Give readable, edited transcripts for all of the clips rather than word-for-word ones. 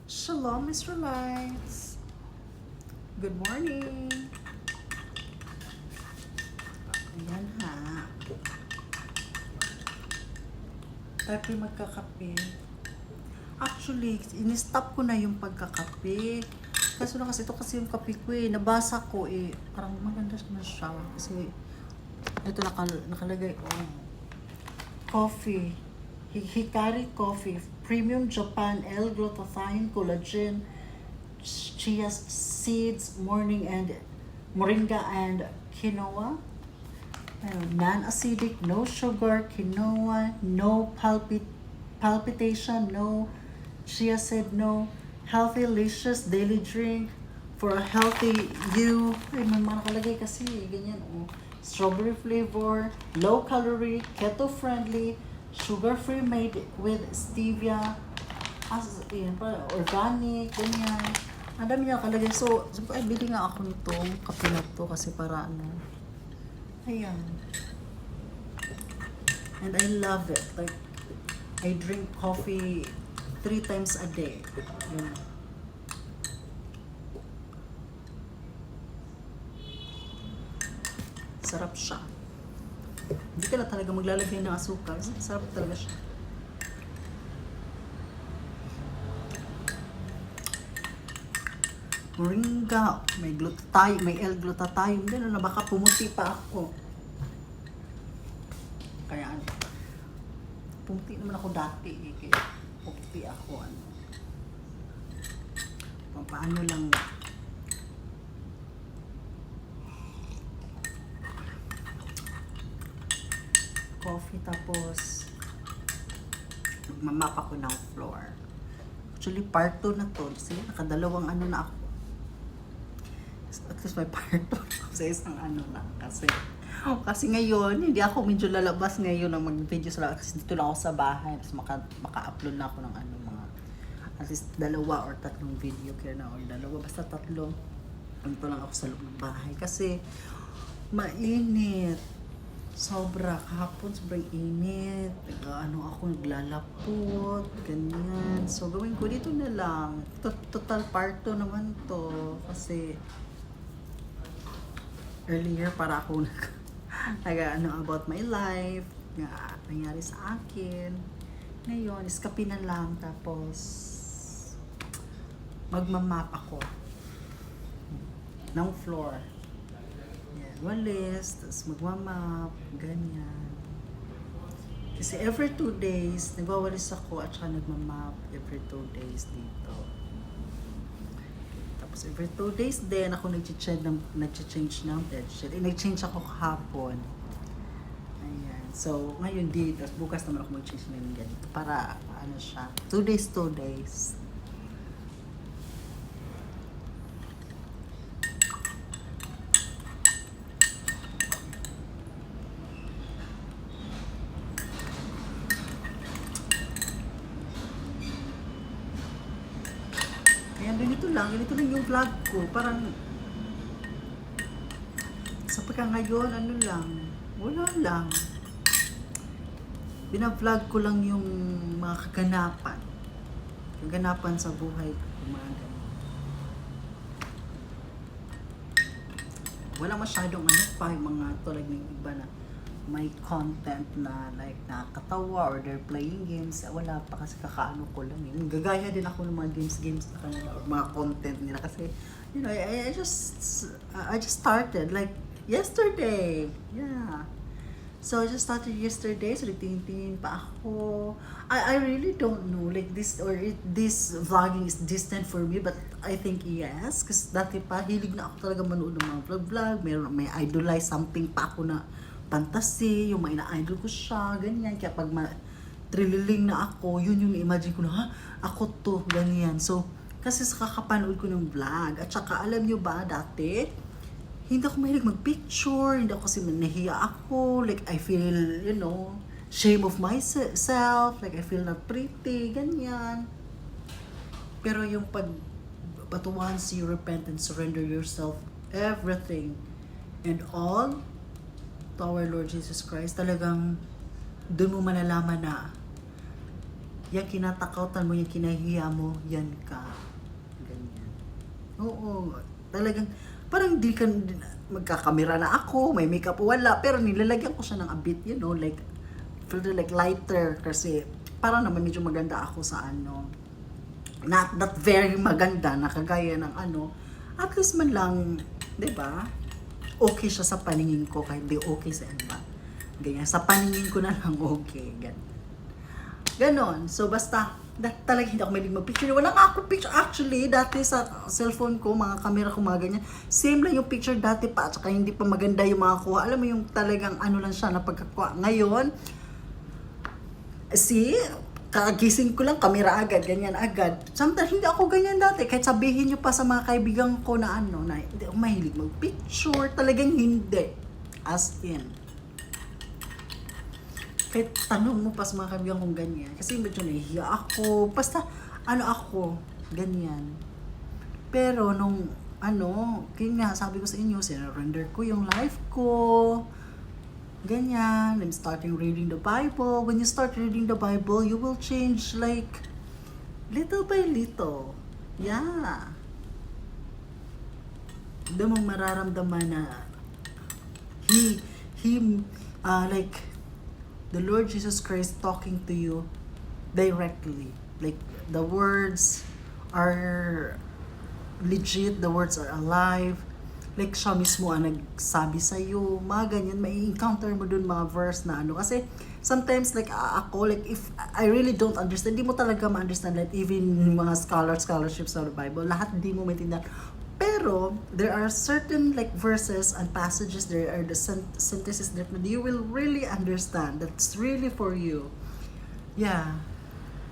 Shalom, Israelites. Good morning. Ayan ha. Tayo po'y magkakape. Actually, in-stop ko na yung pagkakape. Kasi ito kasi yung kape ko eh. Nabasa ko eh. Parang maganda na siya. Kasi ito nakalagay coffee. Hikari Coffee. Premium Japan L-glutathione collagen chia seeds, moringa and quinoa. Non-acidic, no sugar, quinoa, no palpitation, no chia seed, no healthy, delicious daily drink for a healthy you. Ay, may mga nakalagay kasi, ganyan, Strawberry flavor, low calorie, keto friendly, sugar free, made with stevia, organic, ganyan. Ang dami niya nakalagay. So, ay, bili nga ako nitong kape na to kasi para ayan. And I love it. Like, I drink coffee 3 times a day. Yun. Sarap siya. Hindi ka na talaga maglalagay ng asukal. Sarap talaga siya. Moringa, may L-glutathione din na baka pumuti pa ako. Kaya pumuti naman ako dati eh, kaya pumuti ako paano lang coffee tapos magmamap ako ng floor. Actually, part 2 na to. Sige, nakadalawang na ako. At least may part 2 sa isang na. Kasi ngayon, hindi ako medyo lalabas ngayon ng mag-video sa kasi dito lang ako sa bahay. Tapos maka-upload na ako ng mga at least 2 or 3 video. Kaya na, or 2, basta 3. Dito lang ako sa loob ng bahay. Kasi mainit. Sobra. Kahapon, sobrang init. Ako naglalapot. Ganyan. So, gawin ko dito na lang. Total part 2 naman to. Kasi earlier para ako about my life, nga nangyari sa akin. Ngayon, iskapi na lang, tapos magmamap ako ng floor. Yan, walis, tapos magmamap, ganyan. Kasi every 2 days, nagwawalis ako at saka nagmamap every 2 days dito. Tapos every 2 days din ako nag-change ng bedsheet. Nag-change ako kahapon. Ayan. So, ngayon dito, bukas naman ako mag-change ng ganito. Para, siya, 2 days, 2 days. Ayan, ganito lang yung vlog ko. Parang, sa pagka ngayon, wala lang. Bina-vlog ko lang yung mga kaganapan sa buhay ko. Wala masyadong yung mga tulad ng iba na may content na like nakakatawa or they're playing games. Wala pa kasi kakaano ko lang yun. Gagaya din ako ng mga games na kanila or mga content nila kasi I just started like yesterday. Yeah. So I just started yesterday, so nagtingin-tingin pa ako. I really don't know like this this vlogging is distant for me, but I think yes, kasi dati pa hilig na ako talaga manood ng mga vlog. May idolize something pa ako na fantasy, yung may na-idol ko siya, ganyan. Kaya pag trililing na ako, yun yung imagine ko na, ako to, ganyan. So, kasi sa kakapanood ko ng vlog, at saka alam nyo ba, dati, hindi ako mahilig mag-picture, hindi ako kasi nahiya ako, like I feel, shame of myself, like I feel not pretty, ganyan. Pero yung but once you repent and surrender yourself, everything, and all, to our Lord Jesus Christ, talagang doon mo malalaman na Yan kinatakautan mo, yan kinahiya mo, yan ka. Ganyan. Oo, talagang, parang di ka, magkakamera na ako, may makeup, wala, pero nilalagyan ko siya ng a bit, you know, like, feel like lighter, kasi, parang naman medyo maganda ako sa ano, not very maganda, nakagaya ng ano, at least man lang, di ba, okay siya sa paningin ko, kahit di okay sa iba. Ganyan, sa paningin ko na lang okay, ganyan. Ganon. So, basta, talaga hindi ako mahilig mag-picture. Wala nga ako picture. Actually, dati sa cellphone ko, mga camera ko, mga ganyan, same lang yung picture dati pa, at saka hindi pa maganda yung mga kuha. Alam mo yung talagang ano lang siya na pagkakuha. Ngayon, kagising ko lang, camera agad, ganyan agad. Sometimes, hindi ako ganyan dati. Kahit sabihin nyo pa sa mga kaibigan ko na ano, na hindi ako mahilig mag-picture. Talagang hindi. As in. Kahit tanong mo pa sa mga kaibigan kong ganyan. Kasi medyo nahihiya ako. Basta, ano ako, ganyan. Pero nung, kaya nga, sabi ko sa inyo, sinurrender ko yung life ko. Ganyan. I'm starting reading the Bible. When you start reading the Bible, you will change like, little by little. Yeah. Doon mong mararamdaman na, like, the Lord Jesus Christ talking to you directly. Like, the words are legit, the words are alive. Like, siya mismo ang nagsabi sa'yo, mga ganyan, may encounter mo dun mga verse na ano. Kasi, sometimes, like, ako, like, if I really don't understand, di mo talaga ma-understand, like, even mga scholarships of the Bible, lahat di mo maintindihan. Pero, there are certain like verses and passages, there are the sentences that you will really understand. That's really for you. Yeah.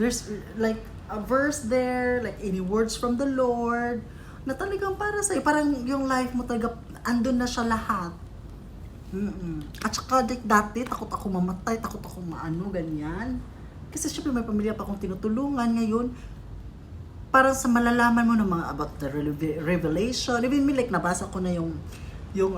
There's like a verse there, like any words from the Lord, na talagang para sa'yo. Parang yung life mo talaga, andun na siya lahat. At saka like, dati, takot ako mamatay, takot ako maano, ganyan. Kasi syempre may pamilya pa akong tinutulungan. Ngayon, parang sa malalaman mo ng mga about the revelation. Even me, like, nabasa ko na yung new,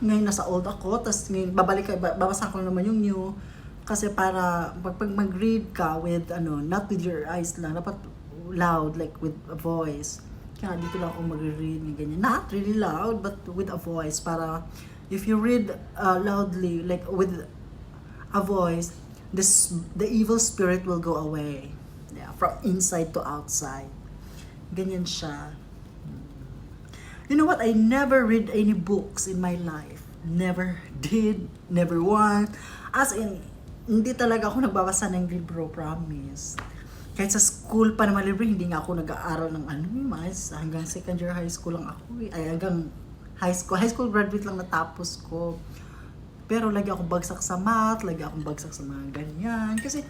ngayon nasa old ako, tapos ngayon, babasa ko naman yung new, kasi para, pag mag-read ka with, not with your eyes lang, dapat loud, like, with a voice. Kaya dito lang ako mag-read, ganyan. Not really loud, but with a voice, para, if you read loudly, like, with a voice, the evil spirit will go away. From inside to outside. Ganyan siya. You know what? I never read any books in my life. Never did. Never want. As in, hindi talaga ako nagbabasa ng libro, promise. Kahit sa school pa naman libre, hindi nga ako nag-aaral ng hanggang second year high school lang ako. Ay, hanggang high school graduate lang natapos ko. Pero lagi akong bagsak sa math, lagi akong bagsak sa mga ganyan. Kasi,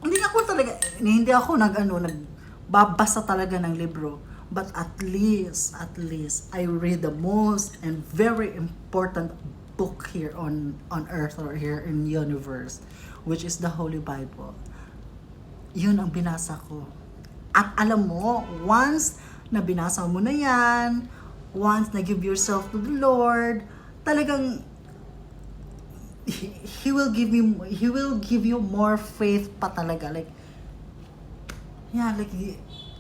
hindi ako nagbabasa talaga ng libro. But at least, I read the most and very important book here on earth or here in universe, which is the Holy Bible. Yun ang binasa ko. At alam mo, once na binasa mo na yan, once na give yourself to the Lord, talagang He will give you more faith pa talaga, like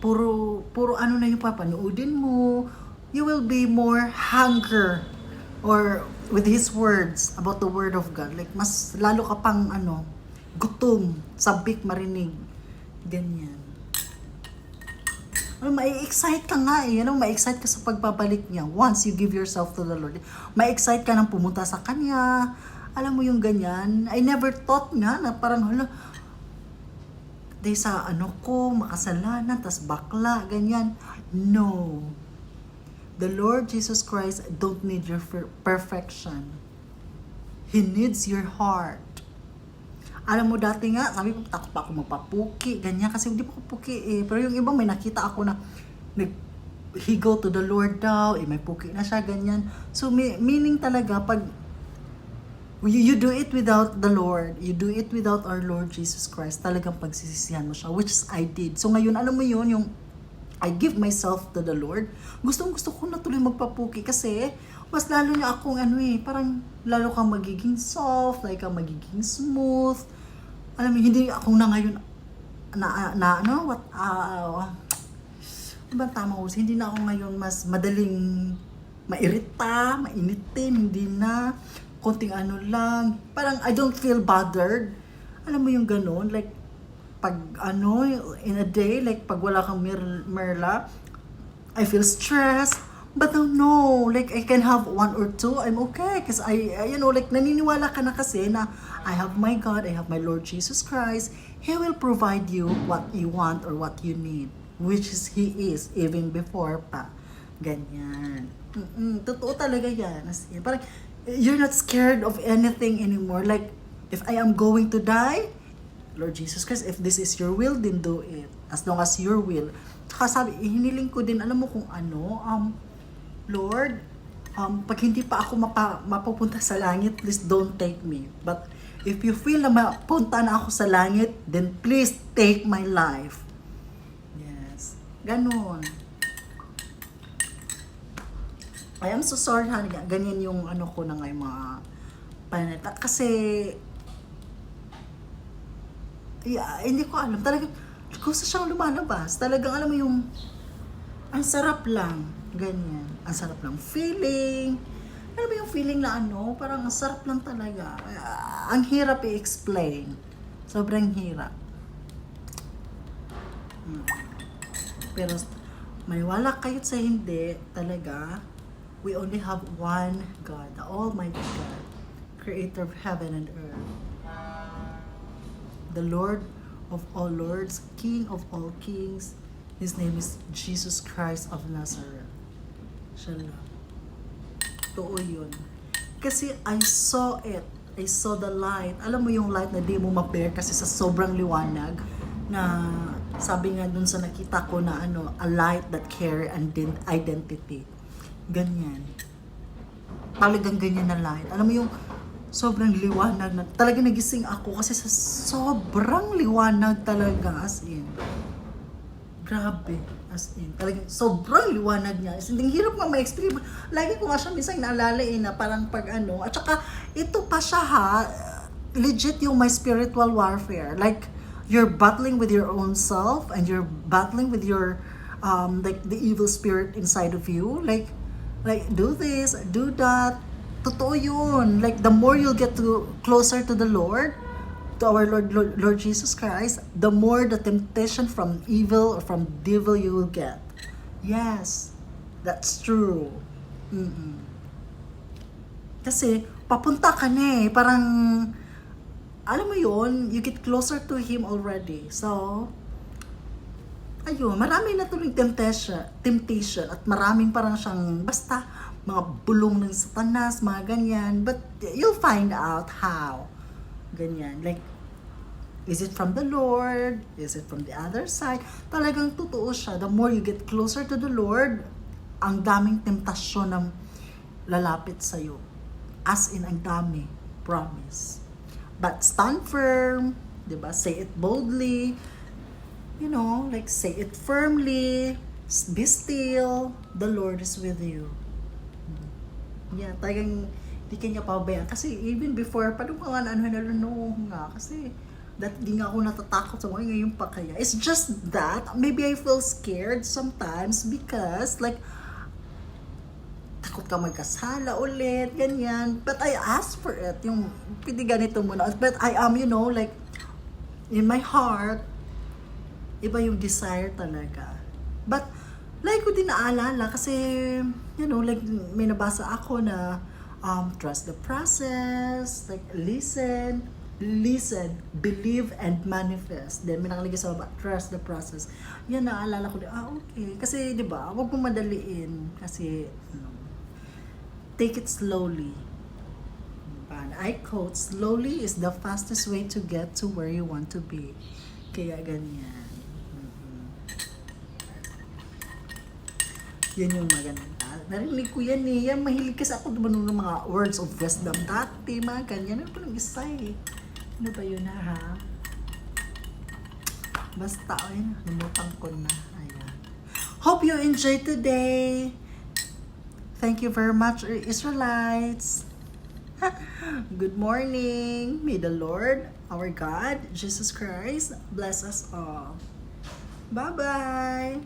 puro na yung papanoodin mo, you will be more hunger or with His words about the Word of God, like mas lalo ka pang gutom, sabik marinig, ganyan. Mai-excite ka nga ma-excite ka sa pagbabalik niya once you give yourself to the Lord. Ma-excite ka nang pumunta sa Kanya. Alam mo yung ganyan, I never thought nga na parang, dahil sa makasalanan, tas bakla, ganyan. No. The Lord Jesus Christ don't need your perfection. He needs your heart. Alam mo, dati nga, sabi ko, takot pa ako magpapuki, ganyan, kasi hindi pa ako puki Pero yung ibang may nakita ako na, he go to the Lord daw, may puki na siya, ganyan. So, meaning talaga, pag, you do it without the Lord. You do it without our Lord Jesus Christ. Talagang pagsisisihan mo siya, which I did. So ngayon, alam mo yun, yung I give myself to the Lord. Gusto ko na tuloy magpapuki kasi mas lalo niya akong parang lalo kang magiging soft, like kang magiging smooth. Alam mo, hindi ako na ngayon, ano, ano ba tama ko? Hindi na ako ngayon mas madaling mairita, mainitin, hindi na, konting ano lang, parang I don't feel bothered. Alam mo yung ganun, like, pag ano, in a day, like, pag wala kang Merla, I feel stressed. But no, like, I can have one or two, I'm okay. Because you know, like, naniniwala ka na kasi na I have my God, I have my Lord Jesus Christ. He will provide you what you want or what you need. Which is He is, even before pa. Ganyan. Totoo talaga yan. As in, parang, you're not scared of anything anymore. Like, if I am going to die, Lord Jesus Christ, if this is your will, then do it. As long as your will. Tsaka sabi, hiniling ko din, alam mo kung ano, Lord, pag hindi pa ako mapupunta sa langit, please don't take me. But if you feel na mapunta na ako sa langit, then please take my life. Yes. Ganon. I am so sorry, honey. Ganyan yung ano ko na ngayon mga pananita. Kasi, hindi ko alam. Talagang, gusto siyang lumalabas. Talagang, alam mo yung, ang sarap lang. Ganyan. Ang sarap lang feeling. Alam mo yung feeling na ano, parang ang sarap lang talaga. Ang hirap i-explain. Sobrang hirap. Pero, maniwala kayo sa hindi, talaga, we only have one God, the Almighty God, Creator of heaven and earth. The Lord of all lords, King of all kings. His name is Jesus Christ of Nazareth. Shalom. Totoo yun. Kasi I saw it. I saw the light. Alam mo yung light na di mo ma-bear kasi sa sobrang liwanag na sabi nga dun sa nakita ko na ano, a light that carry identity. Ganyan. Talagang ganyan na light. Alam mo yung sobrang liwanag na talagang nagising ako kasi sa sobrang liwanag talaga, as in. Grabe, as in. Talagang sobrang liwanag niya. As in, hirap nga ma-explain. Lagi ko nga siya minsan naalala na parang pag ano. At saka, ito pa siya legit yung my spiritual warfare. Like, you're battling with your own self and you're battling with your, like, the evil spirit inside of you. Like, do this, do that. Totoo yun. Like, the more you'll get closer to the Lord, to our Lord Jesus Christ, the more the temptation from evil or from devil you will get. Yes, that's true. Kasi, papunta ka na parang, alam mo yun, you get closer to Him already. So, ayun, marami na tuloy temptation at maraming parang siyang basta mga bulong ng satanas, mga ganyan. But you'll find out how. Ganyan. Like, is it from the Lord? Is it from the other side? Talagang totoo siya. The more you get closer to the Lord, ang daming temptasyon na lalapit sa'yo. As in, ang dami. Promise. But stand firm. Diba? Say it boldly. You know, like say it firmly, be still, the Lord is with you. Yeah, talagang di kanya pabayaan. Kasi even before, paano mga ano nga, kasi di nga ako natatakot sa mga ngayon pa kaya. It's just that, maybe I feel scared sometimes because like, takot ka magkasala ulit, ganyan. But I ask for it, yung pwede ganito muna. But I am, you know, like, in my heart, iba yung desire talaga. But, like ko din naalala kasi, you know, like may nabasa ako na trust the process, like listen, believe and manifest. Then may nakalagay sa baba, trust the process. Yan naalala ko din, okay. Kasi, di ba, wag mo madaliin. Kasi, take it slowly. And I quote, slowly is the fastest way to get to where you want to be. Kaya ganyan. Yan yung maganda. Narinig ko yan yan mahilig kasi ako naman ng mga words of wisdom dati, mga ganyan. Ano pa lang isa Ano ba yun ha? Basta, namutang ko na. Ayan. Hope you enjoyed today. Thank you very much, Israelites. Good morning. May the Lord our God, Jesus Christ, bless us all. Bye-bye!